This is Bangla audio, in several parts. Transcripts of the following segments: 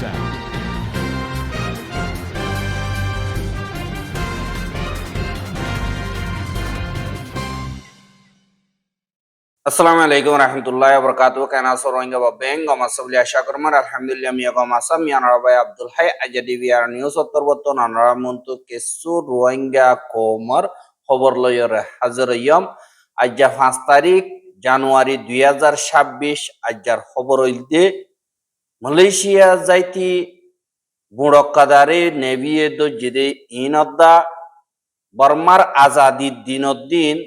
sound. আসসালামু আলাইকুম রহমতুল্লাহ বরকাতু কেনা সরোইঙ্গা বা বেঙ্গ মাসাবলি আশা করমার আলহামদুলিল্লাহ মিয়াগো মাসাম মিয়ানরা ভাই Abdul high Azadi BR news অত্তরবর্তন আনরা Montu কেসু Rohingya কোমর খবর লয়রে হাজির ইয়ম আজ্জা 5 তারিখ জানুয়ারি 2026 আজ্জার খবর হইতে মালয়েশিয়া যাইতি বুড়কাদারে নেভিয়ে দো জিদে ইনদ্দা বর্মার আজাদির দিনদ্দিন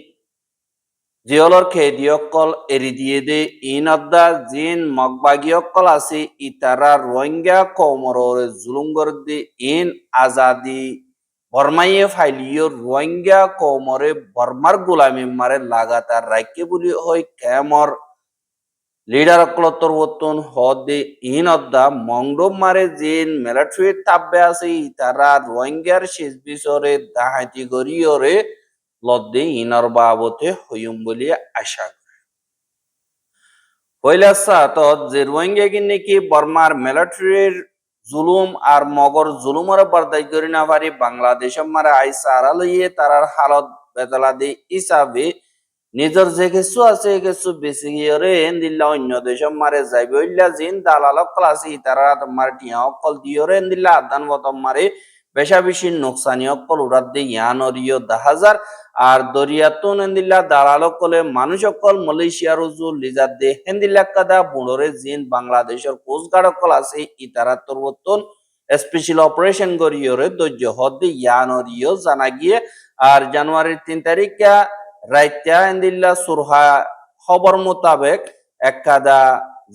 জিয়লর খেদিয়কল এরি দিয়ে দে ইনদ্দা জিন মগবাগিয়কল আছে ইতারা রোহিঙ্গা কমররে জুলুঙ্গর দে ইন আজাদি বর্মাইয়ে ফাইলিও রোহিঙ্গা কমরে বর্মার গোলামি মারে লাগাতার রাখকে বলি হয় কেমর লিডার অকলতর বতন হদে ইনদ্দা মংডম মারে জিন মিলিটারি তাব্বে আছে ইতারা রোহিঙ্গার শেষ বিসরে দাহাতি গরিয়রে লদ্দে ইনর বাবতে হইম বলি আশা হইলা সাতত যে রোহিঙ্গা নাকি বর্মার মিলিটারির জুলুম আর মগর জুলুমর বরদাই করি না পারি বাংলাদেশ মারে আইসারা লইয়ে তারার হালত বেতলা দি হিসাবে নিজের যে কিছু আছে কিছু বেশি গিয়ে দিল্লা অন্য দেশ মারে যাইবে হইলা জিন দালালক ক্লাসি তারা তোমার টিয়া অকল দিয়রে দিল্লা আদান বতম মারে বেশা বেশি নোকসানি অকল উড়াত দিয়ে ইয়ানরিও 10,000 আর দরিয়াতুন হেন্দিল্লা দালালক কলে মানুষ অকল মালয়েশিয়ার উজুল লিজাত দে হেন্দিল্লা কাদা বুড়রে জিন বাংলাদেশের কোস্টগার্ড অকল আছে ইতারা তরবতন স্পেশাল অপারেশন গরিয়রে ধৈর্য হদ্দে ইয়ানরিও জানা গিয়ে আর জানুয়ারির 3 তারিখা রাইত্যা এন্দিল্লা সুরহা খবর মোতাবেক একাদা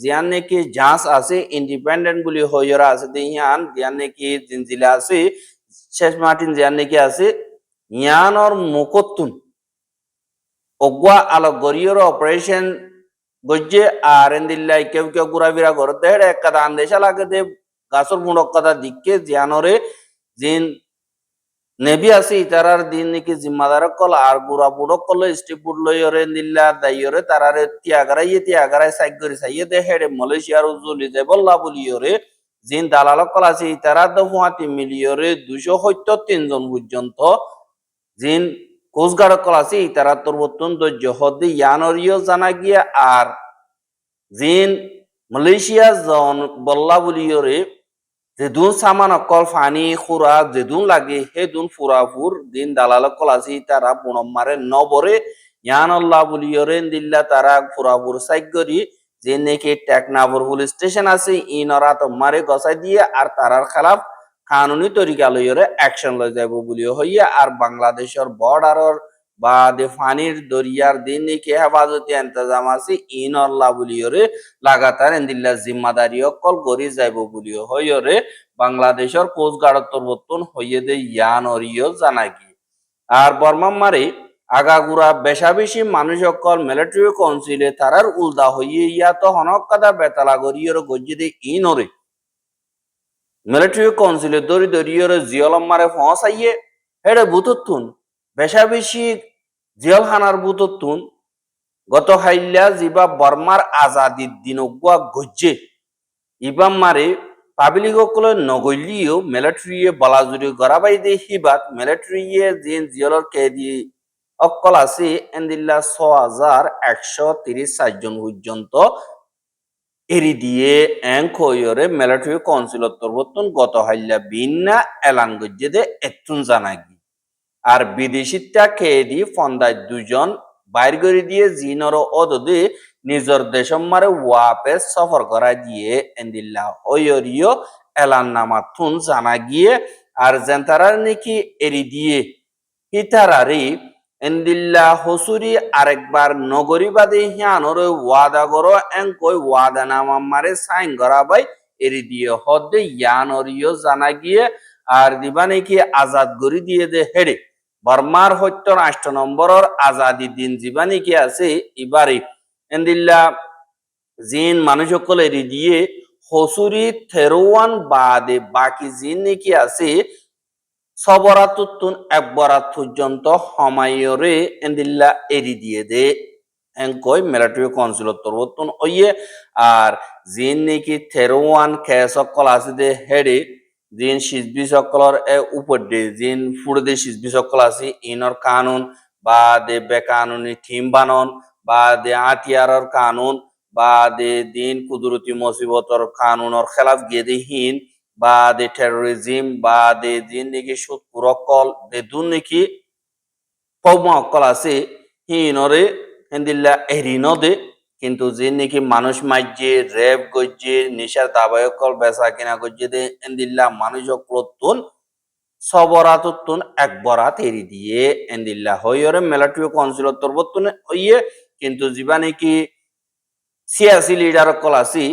জিয়ান নাকি জাঁচ আছে ইন্ডিপেন্ডেন্ট বলি হইরা আছে দিয়ান জিয়ান নাকি জিনজিলা আছে শেষ মার্টিন জিয়ান নাকি আছে ইয়ানর মুকত্তুন অগুয়া আলো গরিয়র অপারেশন গজ্জে আর এন্দিল্লা কেউ কেউ ঘুরাফিরা করতে হেড়ে একাদা আন্দেশা লাগে দে গাছর মুড়ক কথা দিককে জিয়ানরে জিন নেভি আছে ইতারার দিন নাকি জিম্মাদার কল আর গুড়া বুড়ক কল স্টিপ বুট লইরে নিল্লা দাইরে তারারে তিয়াগারাই সাইক করে সাইয়ে দে হেডে মালয়েশিয়ার উজুলি যে বল্লা বলিয়রে জিন দালাল কল আছে ইতারা দ হুয়াতি মিলিয়রে 273 জন পর্যন্ত জিন কোস্টগার্ড কল আছে ইতারা তরবতন দজ্জ হদে ইয়ানরিও জানা গিয়া আর জিন মালয়েশিয়া জন বল্লা বলিয়রে যেদুন সামান অকল ফানি খুরা যেদুন লাগে হেদুন ফুরাফুর দিন দালাল কলাসি তারা পুনম মারে নবরে ইয়ান আল্লাহ বলিয়রেন দিল্লা তারা ফুরাফুর সাইগরি যে নাকি টেকনাফর পুলিশ স্টেশন আছে ইনরা তো মারে গসাই দিয়ে আর তারার খেলাফ কানুনি তরিকা লইরে অ্যাকশন লই যাব বলিও হইয়া আর বাংলাদেশের বর্ডারর বা দে ফানির দরিয়ার দিন নাকি হেফাজতি ইন্তজাম আছে ইনল্লাহ বলিয়রে লাগাতার এন্দিল্লা জিম্মাদারি অকল গরি যাইব বলিও হইরে বাংলাদেশের কোস্টগার্ড তরবতন হইয়ে দে ইয়ান অরিও জানাগি আর বর্মা মারে আগাগুড়া বেশা বেশি মানুষ অকল মিলিটারি কাউন্সিলে তারার উল্দা হইয়ে ইয়া তো হনকাদা বেতালা গরিয়র গজ্জি দে ইনরে মিলিটারি কাউন্সিলে দরি দরিয়র জিয়লম মারে ফসাইয়ে হেডে বুতুতুন বেশা বেশি জিয়ল হানার বুতুতুন গত হাইল্লা জিবা বর্মার আজাদির দিন গুয়া গজ্জে ইবাম মারে পাবলিক সকলে নগলিও মিলিটারিয়ে বলাজুরি গড়াবাই দে হিবাত মিলিটারিয়ে জিন জিয়লর কেদি অকল আছে এন্দিল্লা 6,134 জন পর্যন্ত এরি দিয়ে এংকয়রে মিলিটারি কাউন্সিলর তরবতন গত হাইল্লা বিন্না এলান গজ্জে দে এতুন জানাগি আর বিদেশিটা কেদি ফন্দায় 2 জন বাইর করে দিয়ে জিনর অদদে নিজের দেশম মারে ওয়াপে সফর করা দিয়ে এন্দিল্লা ওয়রিও এলান নামা থুন জানা গিয়ে আর জেন্তারার নাকি এরি দিয়ে হিতারারি এন্দিল্লা হসুরি আরেকবার নগরীবাদী হিয়ানর ওয়াদা করো এঙ্কই ওয়াদা নামা মারে সাইন করা বাই এরি দিয়ে হদে ইয়ানরিও জানা গিয়ে আর দিবা নাকি আজাদ গরি দিয়ে দে হেডে বর্মার 78 নম্বরের আজাদি দিন জীবানী কি আছে ইবারে এন্দিল্লা জিন মানুষ সকল এরি দিয়ে হসুরি থেরোয়ান বাদে বাকি জিন নাকি আছে সবরাতুন একবরাত পর্যন্ত হমায়রে এন্দিল্লা এরি দিয়ে দে enkoi military council torbotun oye ar jin niki therowan khesokol aside hedi jin shizbi sokolor e uporde jin furde shizbi sokol asi inor kanun ba de bekanuni thim banon ba de atiaror kanun ba de din kuduruti musibotor kanunor khilaf gedihin ba de terrorism ba de jin niki sud kurokol de dun niki কৌমা অক্কল আছে হিনরে হেন্দিল্লা এরিনদে কিন্তু যে নাকি মানুষ মাইজে রেপ গজ্জে নিশার দাবায়কল বেচা কিনা গজ্জে দে এন্দিল্লা মানুষ অক্লতুন সবরাতুন এক বরাত এরি দিয়ে এন্দিল্লা হইরে মেলাটিও কনসিলত তরবতুন হইয়ে কিন্তু জিবা নাকি সিয়াসি লিডার অক্কল আছে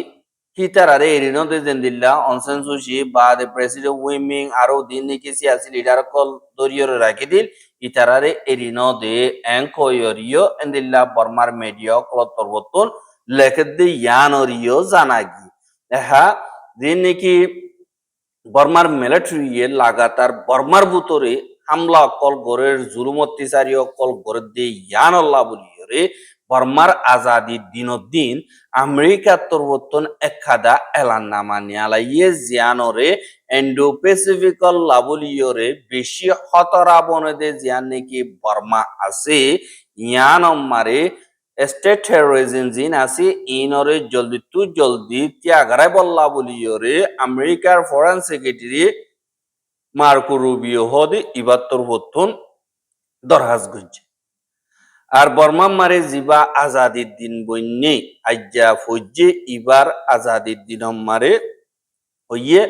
হিতারারে এরিনদে জেন্দিল্লা অনসেনসুসি বা দে প্রেসিডেন্ট উইমিং আরো দিন নাকি সিয়াসি লিডার অক্কল দরিয়রে রাখি দিল itarare erinode enkoyorio endilla bormar media klotorbotun lekede yanorio zanagi eha diniki বর্মার মিলিটারি এ লাগাতার বর্মার ভিতরে হামলা কল গরের জুলুমত্তিসারি কল গরের দিয়ে ইয়ানল্লাহ বলিয়রে বর্মার আজাদি দিনদিন আমেরিকা তরবতন একাদা এলান নামা নিয়ালাইয়ে জিয়ানরে এন্ডো প্যাসিফিকল লাবলিয়রে বেশি হতরা বনেদে জিয়ান নাকি বর্মা আছে ইয়ান মারে স্টেট টেরোরিজম জিন আছে ইনরে জলদি তু জলদি ত্যাগারাই বল্লা বলিয়রে আমেরিকার ফরেন সেক্রেটারি মার্কো রুবিও হদে ইবাত্তর হতুন দরহাজ গজ্জে আর বর্মা মারে জিবা আজাদির দিন বন্যে আজ্জা ফজ্জে ইবার আজাদির দিন মারে হইয়ে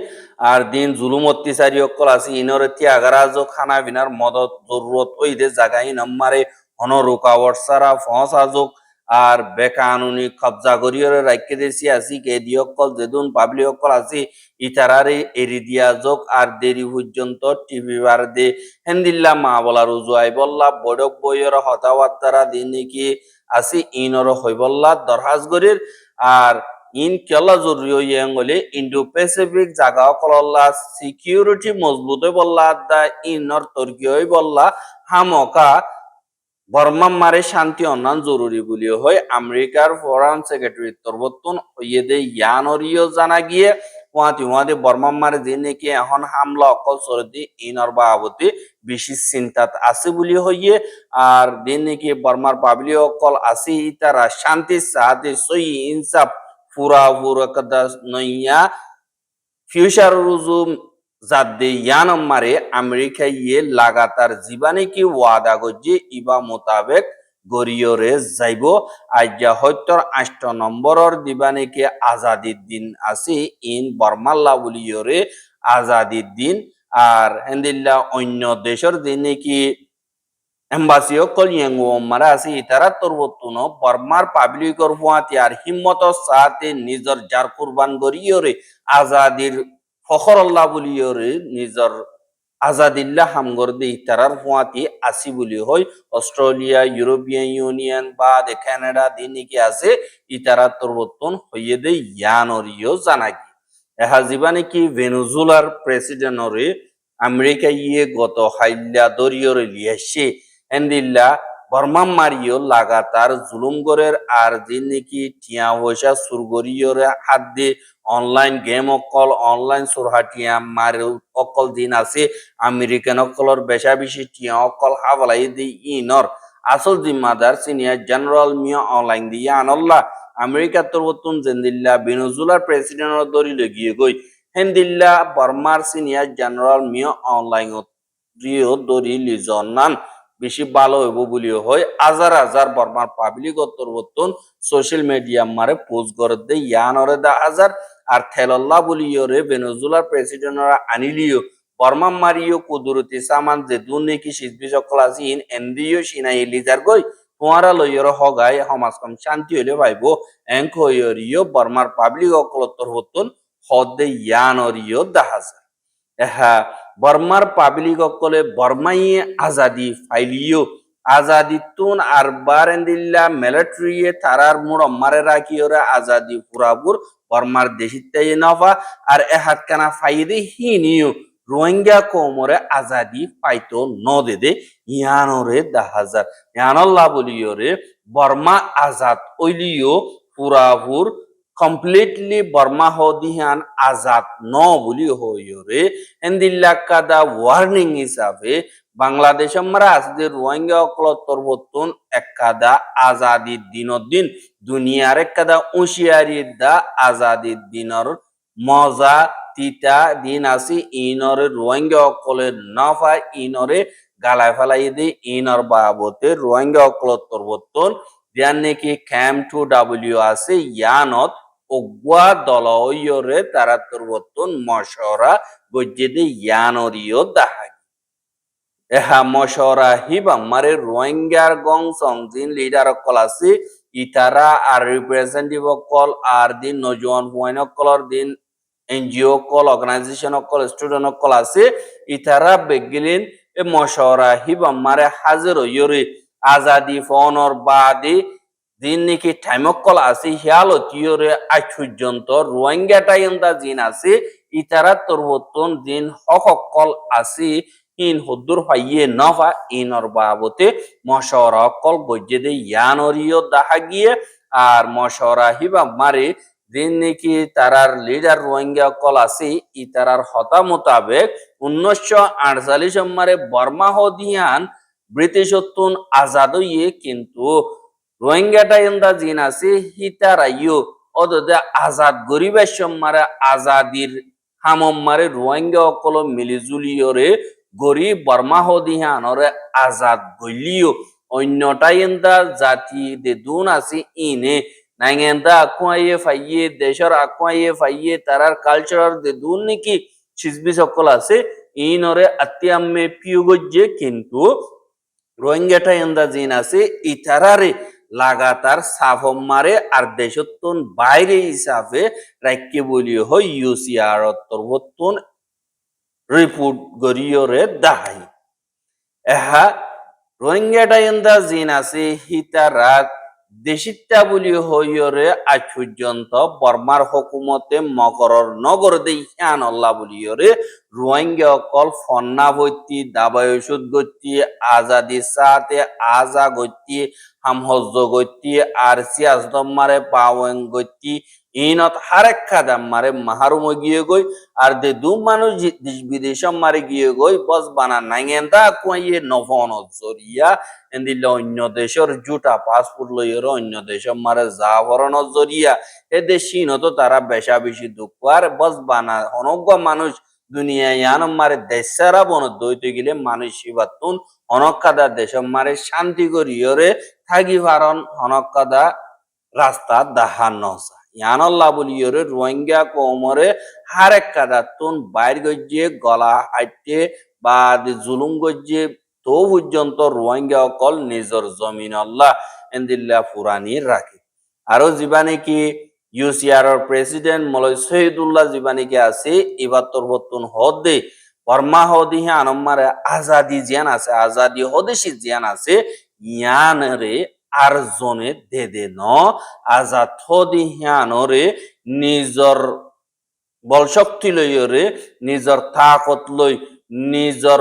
আর দিন জুলুম অত্যাচারী অকল আছে ইনরে ত্যাগারাজ খানা বিনার মদত জরুরত ওই দে জায়গায় নাম্মারে হন রুকাওয়াট সারা ফস আজক আর বেকানুনি কবজা করিয়রে রাখকে দেশি আসি কে দিয়কল যেদুন পাবলিক অকল আছে ইতারারে এরি দিয়া যোগ আর দেরি পর্যন্ত টিভি বার দে হেন্দিল্লা মা বলা রুজুয়াই বল্লা বড়ক বইয়ের হতাবার্তারা দিন নাকি আসি ইনর হইবল্লা দরহাজ গরির আর ইন কেলা জরুরি ইয়াঙ্গলে ইন্ডো প্যাসিফিক জাগা কলল্লা সিকিউরিটি মজবুত বল্লা দা ইনর তর্কিয় বল্লা হামকা বর্মা মারে শান্তি অন্যান জরুরি বলি হয় আমেরিকার ফরেন সেক্রেটারি তরবতন হইয়েদে ইয়ানরিও জানা গিয়ে ওয়াতে বর্মা মারে যে নাকি এখন হামলা অকল সরদি ইনর বাবতে বেশি চিন্তাত আছে বলি হইয়ে আর দিন নাকি বর্মার পাবলিক অকল আছে তারা শান্তি সাথে সই ইনসাফ পুরা পুরা কদা নইয়া ফিউচার রুজুম যাদে ইয়ান মারে আমেরিকা ইয়ে লাগাতার জীবানে কি ওয়াদা গজ্জে ইবা মোতাবেক গরিয়রে যাইব আজ্ঞা হত্যর 8 নম্বরর দিবানে কি আজাদির দিন আছে ইন বর্মাল্লা বলিয়রে আজাদির দিন আর হেন্দিল্লা অন্য দেশের দিনে কি এম্বাসি অকল ইয়াঙ্গো মারা আছে ইতারা তরবতুন বর্মার পাবলিকর ফুয়াতি আর হিম্মত সাথে নিজর জার কুরবান গরিয়রে আজাদির ফখরল্লাহ বলিয়রে নিজর আজাদিল্লাহ হামগর দে ইতারার ফুয়াতি আসি বলি হয় অস্ট্রেলিয়া ইউরোপিয়ান ইউনিয়ন বা দে কানাডা দিনে কি আছে ইতারা তরবতুন হইয়ে দে ইয়ানরিও জানাগি এহা জীবানে কি ভেনেজুয়েলার প্রেসিডেন্টরে আমেরিকা ইয়ে গত হাইল্লা দরিয়রে লিয়াসে এন্দিল্লা বর্মা মারিও লাগাতার জুলুম গরের আর যে নাকি টিয়া পয়সা সুরগরিয়রে হাত দিয়ে অনলাইন গেম অকল অনলাইন সুরহাটিয়া মার অকল দিন আছে আমেরিকান অকলর বেশা বেশি টিয়া অকল হাওলাই দি ইনর আসল জিম্মাদার সিনিয়র জেনারেল মিয়া অনলাইন দিয়ে আনল্লা আমেরিকা তরবতুন জেন্দিল্লা ভেনেজুয়েলার প্রেসিডেন্ট দরি লগিয়ে গই হেন্দিল্লা বর্মার সিনিয়র জেনারেল মিয়া অনলাইন রিও দরি লিজনান বেশি ভালো হইব বলিও হয় হাজার হাজার বর্মার পাবলিক তরবতুন সোশ্যাল মিডিয়া মারে পোস্ট করে দে ইয়ানরে দা হাজার আর থেলল্লা বলিওরে ভেনেজুয়েলার প্রেসিডেন্টরা আনিলিও বর্মা মারিও কুদরতি সামান যে দুনে কি সিজবি সকল আছে ইন এনদিও সিনাই লিজার গই তোমারা লইয়র হগাই সমাজকম শান্তি হইলে ভাইব এঙ্ক হইয়রিও বর্মার পাবলিক তরবতুন হদে ইয়ানরিও দা হাজার এহা বর্মার পাবলিক অকলে বর্মাইয়ে আজাদি ফাইলিও আজাদি তুন আর বারেন্দিল্লা মিলিটারি তারার মুড় মারে রাখি ওরা আজাদি পুরাপুর বর্মার দেশিতাই নফা আর এহাত কানা ফাইদে হিনিও রোহিঙ্গা কোমরে আজাদি পাইতো ন দে দে ইয়ানরে 10,000 ইয়ানল্লাহ বলিওরে বর্মা আজাদ ওইলিও পুরাপুর কমপ্লিটলি বর্মা হদিহান আজাদ ন বলি হইরে এন্দিল্লা কাদা ওয়ার্নিং হিসাবে বাংলাদেশ আমরা আজকে রোহিঙ্গা অকলত্তর বর্তন একাদা আজাদির দিন দুনিয়ার একাদা উশিয়ারির দা আজাদির দিনর মজা তিতা দিন আসি ইনরে রোহিঙ্গা অকলের নফা ইনরে গালায় ফেলাই দি ইনর বাবতে রোহিঙ্গা অকলত্তর বর্তন যার নাকি ক্যাম্প 2W আছে ইয়ানত অগুয়া দলয়রে তারা তোর মশরা গজ্জেদে ইয়ানরিও দাহাই এহা মশরা হিবা মারে রোহিঙ্গার গং সংজিন লিডার কল আছে ইতারা আর রিপ্রেজেন্টেটিভ কল আর দিন নজওয়ান হুয়াইন কলর দিন এনজিও কল অর্গানাইজেশন কল স্টুডেন্ট কল আছে ইতারা বেগিলিন এ মশরা হিবা মারে হাজির ইয়রে আজাদি ফনর বাদে দিন নাকি টাইমকল আছে হিয়ালো তিয়রে আজ পর্যন্ত রোহিঙ্গাটা ইন্দা জিন আছে ইতারা তোরবতন দিন হকল আছে ইন হদ্দুর হাইয়ে নফা ইনর বাবতে মশরা কল গজ্জে দে ইয়ানরিও দাহা গিয়ে আর মশরা হিবা মারে দিন নাকি তারার লিডার রোহিঙ্গা কল আছে ইতারার হতা মোতাবেক 1948 মারে বর্মা হদিয়ান ব্রিটিশ আজাদ হইয়ে কিন্তু রোহিঙ্গাটা এন্দা জিন আছে হিতারাইও অদদে আজাদ গরিবের সম্মারে আজাদির হামম মারে রোহিঙ্গা অকল মিলিজুলিয়রে গরিব বর্মা হদিহানরে আজাদ গলিও অন্যটাই এন্দা জাতি দে দুন আছে ইনে নাইগেন্দা আকুয়াইয়ে ফাইয়ে দেশের আকুয়াইয়ে ফাইয়ে তারার কালচার দে দুন নাকি সিজবি সকল আছে ইনরে আতিয়াম্মে পিউগজ্জে কিন্তু রোহিঙ্গাটা এন্দা জিন আছে ইতারারে লাগাতার সাফম মারে আর দেশত্তন বাইরে হিসাবে রাখকে বলিও হয় ইউসিআর তরবত্তন রিপোর্ট গরিয়রে দাহাই এহা রোহিঙ্গাটা এন্দা জিন আছে হিতারা দেশিতা বলি হইরে আজ পর্যন্ত বর্মার হকুমতে মকরর নগর দেই হ্যান আল্লাহ বলিয়রে রোহিঙ্গা অকল ফন্না ভর্তি দাবাই ওষুধ গতি আজাদি সাথে আজা গতি হামহজ গতি আর সিয়াজদম মারে পাওয়েন গতি ইনত হারেক খাদাম মারে মাহারুম গিয়ে গই আর দে দু মানুষ দেশ বিদেশম মারে গিয়ে গই বস বানা নাইগেন্দা কুয়াইয়ে নভন জরিয়া এন্দিলে অন্য দেশের জুটা পাসপোর্ট লইয়ের অন্য দেশের মারে যাবরণ জরিয়া এ দেশিনত তারা বেশা বেশি দুঃখ আর বস বানা অনজ্ঞ মানুষ দুনিয়ায় ইয়ানম মারে দেশারা বন দইতে গেলে মানুষ শিবাতুন হনকাদা দেশম মারে শান্তি করিয়রে থাকি ভারণ হনকাদা রাস্তা দাহান নসা ইয়ানল্লাহ বলিয়রে রোহিঙ্গা কোমরে হারেক কাদাতুন বাইর গজ্জে গলা হাইটে বা জুলুম গজ্জে তো পর্যন্ত রোহিঙ্গা অকল নিজর জমিন আল্লাহ এন্দিল্লা ফুরানি রাখে আরো জীবানে কি ইউসিআর প্রেসিডেন্ট মলয় শহীদুল্লাহ জীবানে কি আছে এবার তোর বর্তন হদে বর্মা হদিহে আনম্মারে আজাদি জিয়ান আছে আজাদি হদেশি জিয়ান আছে ইয়ান রে আর জনে দে দে ন আজাদ হদিহানরে নিজর বল শক্তি লইরে নিজর তাকত লই নিজর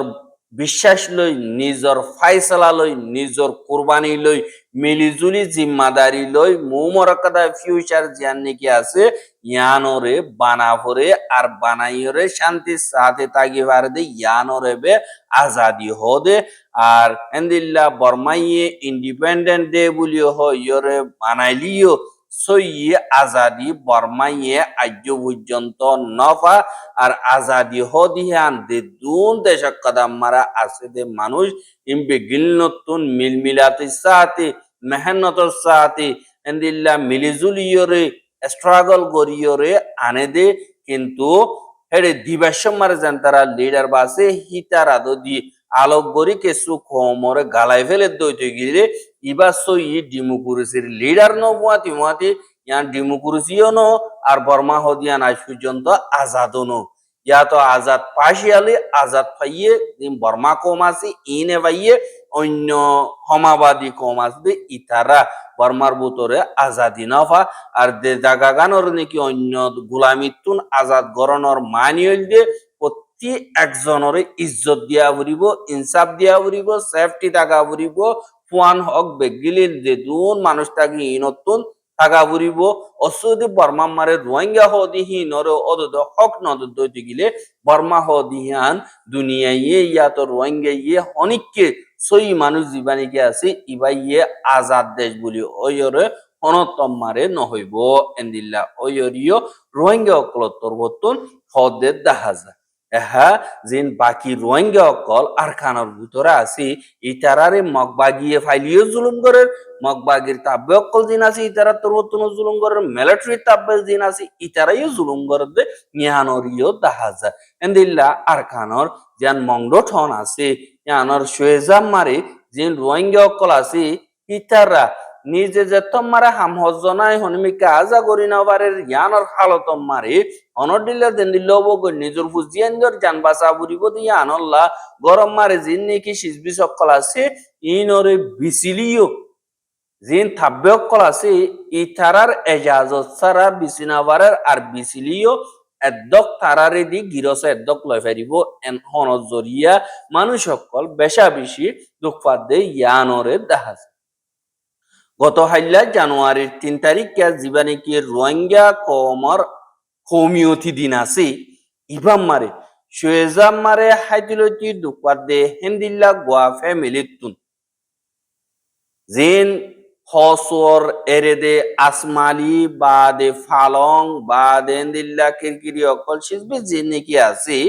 বিশ্বাস লই নিজর ফাইসলা লই নিজর কুরবানি লই মিলিজুলি জিম্মাদারি লই মুমরকাদা ফিউচার জিয়ান নাকি আছে ইয়ানরে বানাভরে আর বানাইরে শান্তি সাথে তাগিবার দে ইয়ানরে বে আজাদি হদে আর এন্দিল্লা বর্মাইয়ে ইন্ডিপেন্ডেন্ট ডে বলিও হইরে বানাইলিও সইয়ে আজাদি বর্মাইয়ে আজ পর্যন্ত নফা আর আজাদি হদিহান দে দুন দেশক কদম মারা আছে দে মানুষ ইমবে গিলনতুন মিলমিলাতে সাথে মেহনতর সাথে এন্দিল্লা মিলিজুলিয়রে স্ট্রাগল করিয়রে আনে দে কিন্তু হেডে দিবাসম মারে যান তারা লিডার বাসে হিতারা দি আলোক গরি কেসু খমরে গালাই ফেলে দইতে গিরে ইবা সই ডেমোক্রেসির লিডার নবুয়াতি মুয়াতি ইয়ান ডেমোক্রেসিও ন আর বর্মা হদিয়ান আজ পর্যন্ত আজাদও ন ইয়া তো আজাদ পাশিয়ালি আজাদ পাইয়ে বর্মা কম আছে ইনে পাইয়ে অন্য সমাবাদী কম আসবে ইতারা বর্মার বুতরে আজাদি নফা আর দে জাগা গানোর নাকি অন্য গোলামিতুন আজাদ গরণর মানি হইল দে প্রত্যেকটি একজনের ইজ্জত দিয়া ফুরিব, ইনসাফ দিয়া ফুরিব, সেফটি থাকা ফুরিব, ফুয়ান হক বেগিলির যে দুন মানুষ থাকি ইনতুন থাকা ফুরিব। অসুদি বর্মা মারে রোহিঙ্গা হদি হিনর অদদ হক নদদ দইতে গিলে বর্মা হদিহান দুনিয়াইয়ে ইয়াত রোহিঙ্গা ইয়ে অনেককে সই মানুষ জীবানিকে আছে ইবাই ইয়ে আজাদ দেশ বলি ওইরে অনতম মারে নহইব এন্দিল্লা ওইরিও রোহিঙ্গা অকলতর বর্তন হদের দেখা যায়। এহা যেন বাকি রোহিঙ্গা অকল আর খানোর ভিতরে আছি ইতারারে মগবাগিয়ে ফাইলিও জুলুম করে, মগবাগির তাব্বে অকল দিন আছে ইতারা তোর বর্তন জুলুম করে, মিলিটারি তাব্বে দিন আছে ইতারাইও জুলুম করে দে নিহানরিও দেখা যায়। এন্দিল্লা আর খানোর যেন মংডঠন আছে ইয়ানোর শুয়েজাম মারে যেন রোহিঙ্গা অকল আছে ইতারা নিজে যে তোমারা হাম হজনাই হনমিকা আজা করি না পারে ইয়ানোর হালতম মারে অনডিল্লা দেন দিল নিজের ফুজিয়ানজর জান বাসা বুড়িব দিয়া আনল্লা গরম মারে জিন নাকি সিজবি সকল আছে ইনরে বিসিলিও জিন থাব্বে সকল আছে ইতারার এজাজত সারা বিসিনাবারের আর বিসিলিও এদ্দক তারারে দি গিরস এদ্দক লয় ফেরিব এন হনর জরিয়া মানুষ সকল বেশা বেশি দুঃখাদ দে ইয়ানরে দেখা। গত হাইলা জানুয়ারির 3 তারিখ জীবানে কি রোহিঙ্গা কমর কমিউনিটি দিন আছে ইবাম মারে শুয়েজাম মারে হাইদিলতি দুপার দে হেন্দিল্লা গোয়া ফ্যামিলি তুন জিন হসর এরেদে আসমালি বাদে ফালং বাদে হেন্দিল্লা কিরকিরি অকল সিজবে জিন নাকি আছে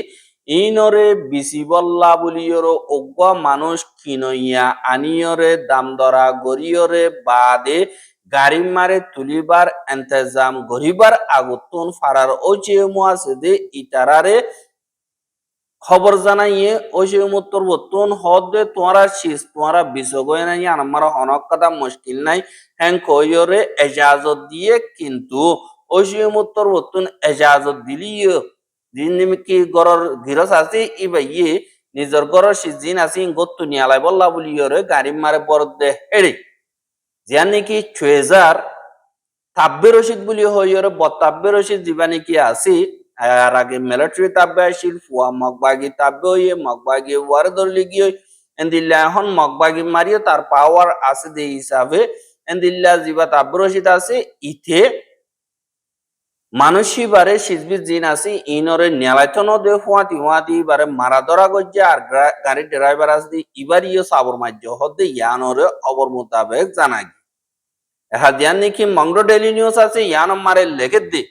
ইনরে বিসিবল্লা বলিয়র অজ্ঞ মানুষ কিনইয়া আনিয়রে দাম দরা গরিয়রে বাদে গাড়ি মারে তুলিবার এন্তেজাম গরিবার আগতুন ফারার ওচেমু আছে দে ইতারারে খবর জানাইয়ে ওচেমুত্তর বতুন হদ দে তোমরা শীষ তোমরা বিসগয় নাই আমার হনক কথা মুশকিল নাই হ্যাং কইয়রে এজাজত দিয়ে কিন্তু ওচেমুত্তর বতুন এজাজত দিলিও জিন্দিমিকি গরর গিরস আছে ইবাইয়ে নিজর গরর সিজিন আছে গত্তু নিয়ালাই বল্লা বলিয়রে গাড়ি মারে বরদে হেড়ে জিয়ান নাকি 6000 তাব্বে রশিদ বলি হইয়রে বতাব্বে রশিদ জীবানি কি আছে আর আগে মিলিটারি তাব্বে আসিল ফুয়া মগবাগি তাব্বে হইয়ে মগবাগি ওয়ার ধরলি গিয়ে এন্দিল্লা এখন মগবাগি মারিও তার পাওয়ার আছে দে হিসাবে এন্দিল্লা জিবা তাব্বে রশিদ আছে ইথে মানুষই বারে সিজবি জিন আছে ইনরে নেলাইতন দে ফুয়াতি বারে মারা ধরা গজ্জে আর গাড়ি ড্রাইভার আছে ইবারিও সাবর মাজ্য হদে ইয়ানরে খবর মোতাবেক জানাই এহা দিয়ান নাকি মংডো ডেইলি নিউজ আছে ইয়ান মারে লেখে দে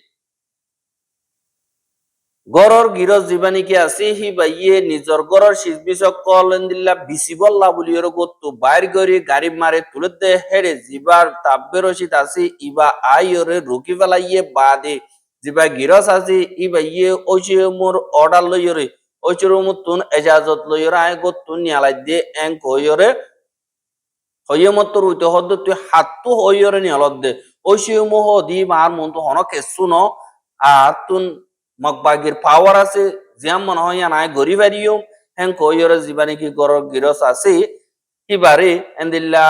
গরর গিরজ জীবানি কি আছে হি বাইয়ে নিজর গরর সিজবি সকল এন্দিল্লা বিসিবল্লা বলিয়র গত্তু বাইর গরি গাড়ি মারে তুলে দে হেড়ে জিবার তাব্বে রশিদ আছে ইবা আইয়রে রুকি ফেলাইয়ে বাদে জিবা গিরস আছে ইবাইয়ে ওইচে মোর অর্ডার লইয়রে ওইচের মতন এজাজত লইয়রে আয় গত্তু নিয়ালাই দে এং কইয়রে হইয়ে মত রুইতে হদ তুই হাতু হইয়রে নিয়ালত দে ওইচে মোহ দি মার মন তো হন কেসু ন আর তুন মগবাগির পাওয়ার আছে জিয়াম মনে হয় নাই গরি বাড়িও হ্যাং কইয়রে জীবানি কি গরর গিরস আছে ইবারে এন্দিল্লা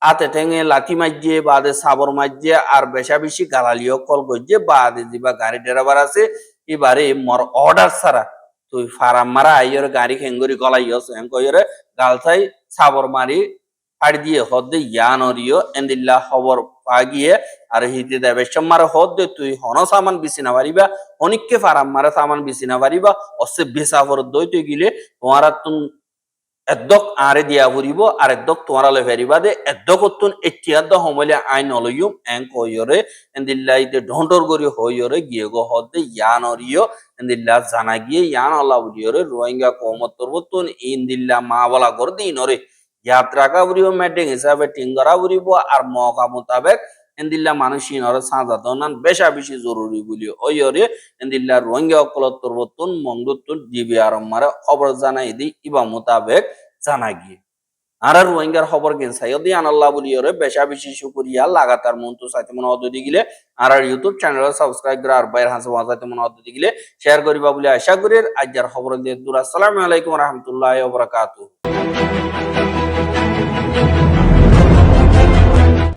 আতে ঠেঙে লাথি মাইজে বাদে সাবর মাইজে আর বেশা বেশি গালালিও কল গজ্জে বাদে দিবা গাড়ি ড্রাইভার আছে এবারে মোর অর্ডার ছাড়া তুই ফারাম মারা আইয়র গাড়ি খেঙ্গরি গলাইয়স হেং কইরে গালছাই সাবর মারি ফাড়ি দিয়ে হদে ইয়ানরিও এন্দিল্লা খবর পাগিয়ে আর হিতে দেবে সম্মার হদে তুই হন সামান বিছি না পারিবা অনেককে ফারাম মারা সামান বিছি না পারিবা অসে বেসাফর দইতে গিলে তোমারা তুম এদ্দক আরে দিয়া ফুরিব আর এদ্দক তোমারা লই ফেরিবা দে এদ্দক তুন এটিয়াদ হমলে আইন অলইম এং কইরে এন্দিল্লাইতে ঢন্ডর গরি হইরে গিয়ে গো হদে ইয়ানরিও এন্দিল্লা জানা গিয়ে ইয়ান আল্লাহ বুলিয়রে রোহিঙ্গা কওমতর বতুন ইন্দিল্লা মা বলা কর দিনরে যাত্রা কা বুরিব মেটিং হিসাবে টিঙ্গরা বুরিব আর মকা মোতাবেক এন্দিল্লা মানুষই নরে সাজা দনান বেশা বেশি জরুরি বলি ওইরে এন্দিল্লা রোহিঙ্গা অকলতর বতুন মংদুতুন দিবি আরমারে খবর জানাই দি ইবা মোতাবেক জানা গিয়ে আর রোহিঙ্গার খবর গেন সাইদি আনাল্লাহ বলিয়রে বেশা বেশি শুকরিয়া লাগাতার মন্তু সাইতে মন অদ্দি গিলে আর ইউটিউব চ্যানেল সাবস্ক্রাইব করে আর বাইর হাসে ওয়াজাতে মন অদ্দি গিলে শেয়ার করিবা বলি আশা করি আজকের খবর দিয়ে দূর আসসালামু আলাইকুম ওয়া রাহমাতুল্লাহি ওয়া বারাকাতুহু।